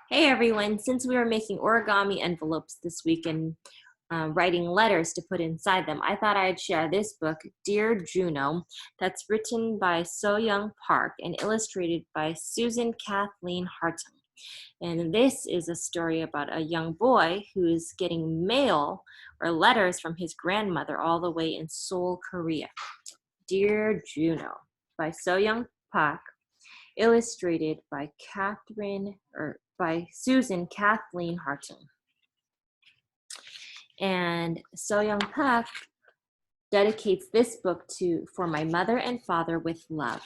Hey everyone, since we were making origami envelopes this week and writing letters to put inside them, I thought I'd share this book, Dear Juno, that's written by Soyung Pak and illustrated by Susan Kathleen Hartung. And this is a story about a young boy who is getting mail or letters from his grandmother all the way in Seoul, Korea. Dear Juno by Soyung Pak, illustrated by Susan Kathleen Hartung. And Soyung Pak dedicates this book for my mother and father with love.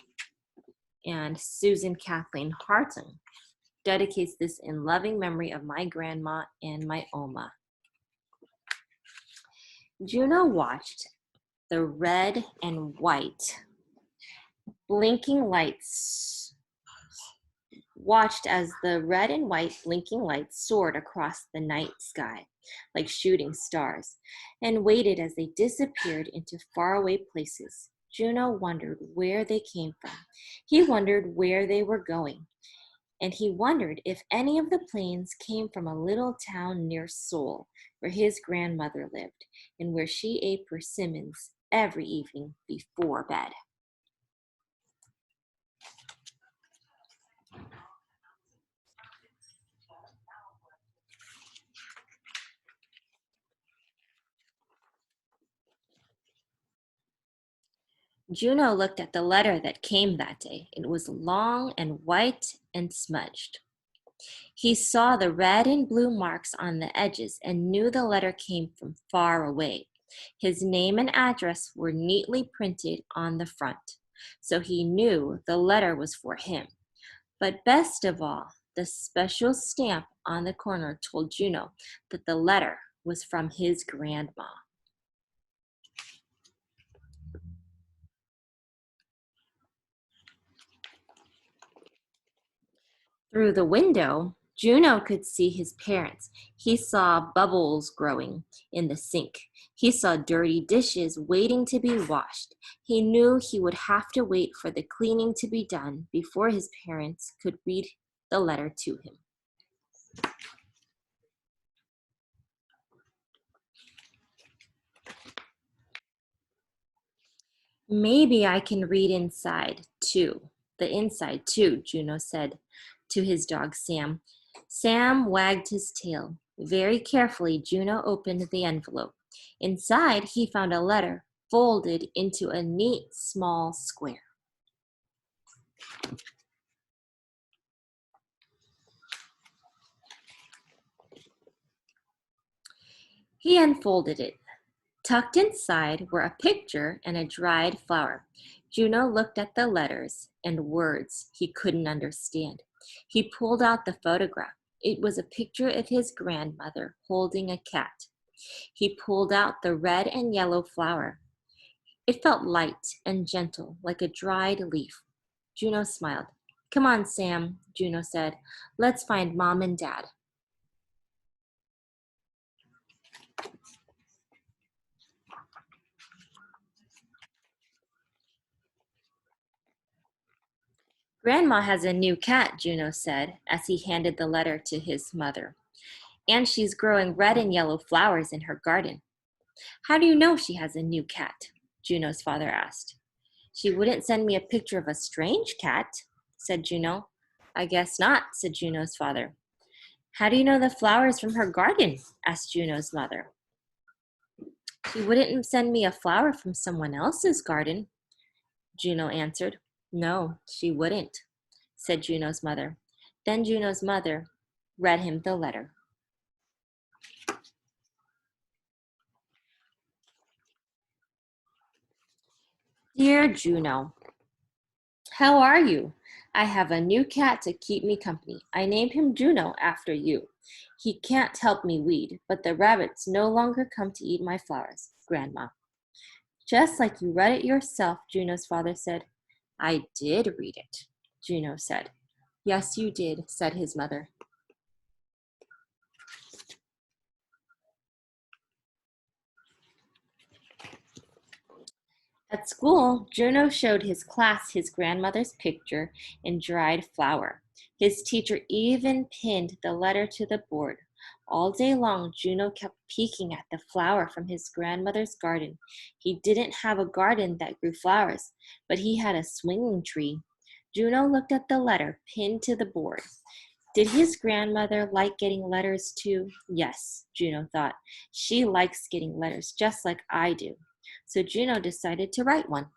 And Susan Kathleen Hartung dedicates this in loving memory of my grandma and my Oma. Juno watched the red and white blinking lights watched as the red and white blinking lights soared across the night sky like shooting stars and waited as they disappeared into faraway places. Juno wondered where they came from. He wondered where they were going. And he wondered if any of the planes came from a little town near Seoul, where his grandmother lived and where she ate persimmons every evening before bed. Juno looked at the letter that came that day. It was long and white and smudged. He saw the red and blue marks on the edges and knew the letter came from far away. His name and address were neatly printed on the front, so he knew the letter was for him. But best of all, the special stamp on the corner told Juno that the letter was from his grandma. Through the window, Juno could see his parents. He saw bubbles growing in the sink. He saw dirty dishes waiting to be washed. He knew he would have to wait for the cleaning to be done before his parents could read the letter to him. Maybe I can read the inside too, Juno said to his dog Sam. Sam wagged his tail. Very carefully, Juno opened the envelope. Inside, he found a letter folded into a neat small square. He unfolded it. Tucked inside were a picture and a dried flower. Juno looked at the letters and words he couldn't understand. He pulled out the photograph. It was a picture of his grandmother holding a cat. He pulled out the red and yellow flower. It felt light and gentle, like a dried leaf. Juno smiled. Come on, Sam, Juno said. Let's find Mom and Dad. Grandma has a new cat, Juno said, as he handed the letter to his mother. And she's growing red and yellow flowers in her garden. How do you know she has a new cat? Juno's father asked. She wouldn't send me a picture of a strange cat, said Juno. I guess not, said Juno's father. How do you know the flowers from her garden? Asked Juno's mother. She wouldn't send me a flower from someone else's garden, Juno answered. No, she wouldn't, said Juno's mother. Then Juno's mother read him the letter. Dear Juno, how are you? I have a new cat to keep me company. I named him Juno after you. He can't help me weed, but the rabbits no longer come to eat my flowers, Grandma. Just like you read it yourself, Juno's father said. I did read it, Juno said. Yes, you did, said his mother. At school, Juno showed his class his grandmother's picture and dried flower. His teacher even pinned the letter to the board. All day long, Juno kept peeking at the flower from his grandmother's garden. He didn't have a garden that grew flowers, but he had a swinging tree. Juno looked at the letter pinned to the board. Did his grandmother like getting letters too? Yes, Juno thought. She likes getting letters just like I do. So Juno decided to write one.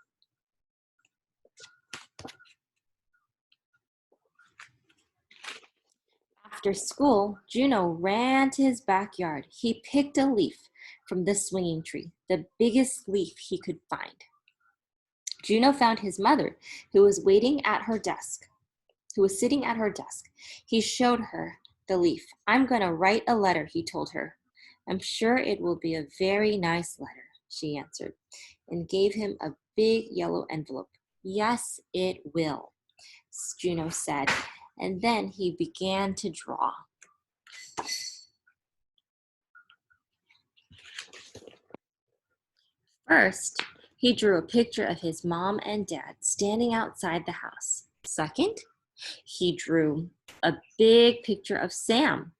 After school, Juno ran to his backyard. He picked a leaf from the swinging tree, the biggest leaf he could find. Juno found his mother, who was sitting at her desk. He showed her the leaf. I'm going to write a letter, he told her. I'm sure it will be a very nice letter, she answered, and gave him a big yellow envelope. Yes, it will, Juno said, and then he began to draw. First, he drew a picture of his mom and dad standing outside the house. Second, he drew a big picture of Sam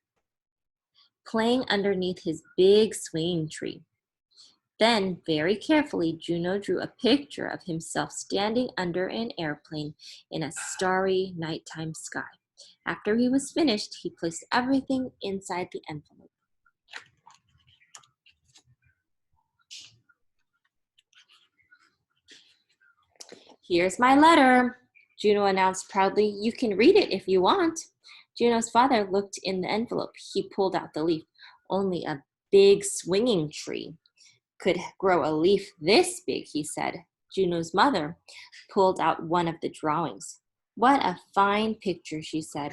playing underneath his big swinging tree. Then, very carefully, Juno drew a picture of himself standing under an airplane in a starry nighttime sky. After he was finished, he placed everything inside the envelope. Here's my letter, Juno announced proudly. You can read it if you want. Juno's father looked in the envelope. He pulled out the leaf. Only a big swinging tree could grow a leaf this big, he said. Juno's mother pulled out one of the drawings. What a fine picture, she said.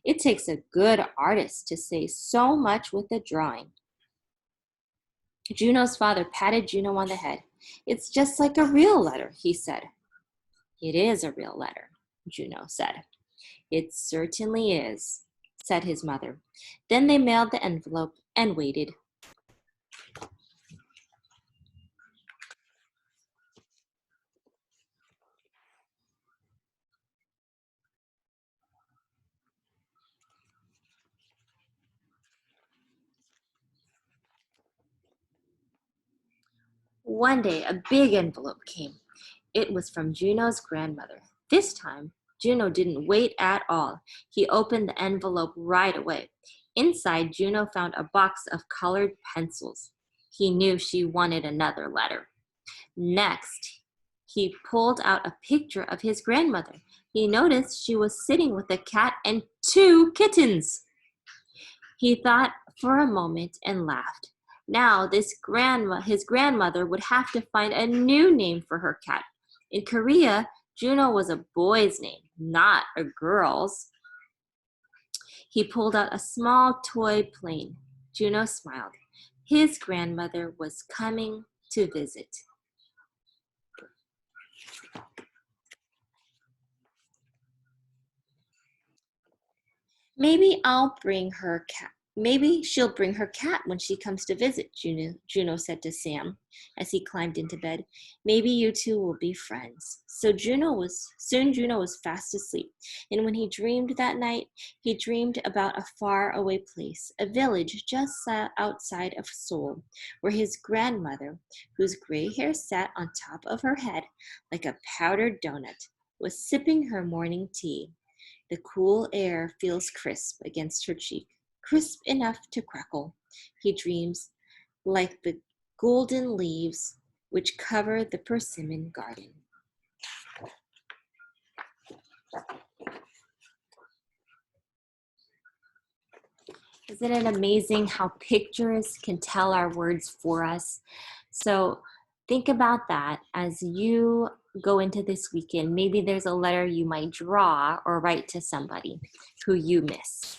It takes a good artist to say so much with a drawing. Juno's father patted Juno on the head. It's just like a real letter, he said. It is a real letter, Juno said. It certainly is, said his mother. Then they mailed the envelope and waited. One day, a big envelope came. It was from Juno's grandmother. This time, Juno didn't wait at all. He opened the envelope right away. Inside, Juno found a box of colored pencils. He knew she wanted another letter. Next, he pulled out a picture of his grandmother. He noticed she was sitting with a cat and 2 kittens. He thought for a moment and laughed. Now his grandmother would have to find a new name for her cat. In Korea, Juno was a boy's name, not a girl's. He pulled out a small toy plane. Juno smiled. His grandmother was coming to visit. Maybe she'll bring her cat when she comes to visit, Juno said to Sam as he climbed into bed. Maybe you two will be friends. Soon Juno was fast asleep, and when he dreamed that night, he dreamed about a faraway place, a village just outside of Seoul, where his grandmother, whose gray hair sat on top of her head like a powdered donut, was sipping her morning tea. The cool air feels crisp against her cheek, crisp enough to crackle. He dreams like the golden leaves which cover the persimmon garden. Isn't it amazing how pictures can tell our words for us? So think about that as you go into this weekend. Maybe there's a letter you might draw or write to somebody who you miss.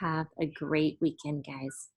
Have a great weekend, guys.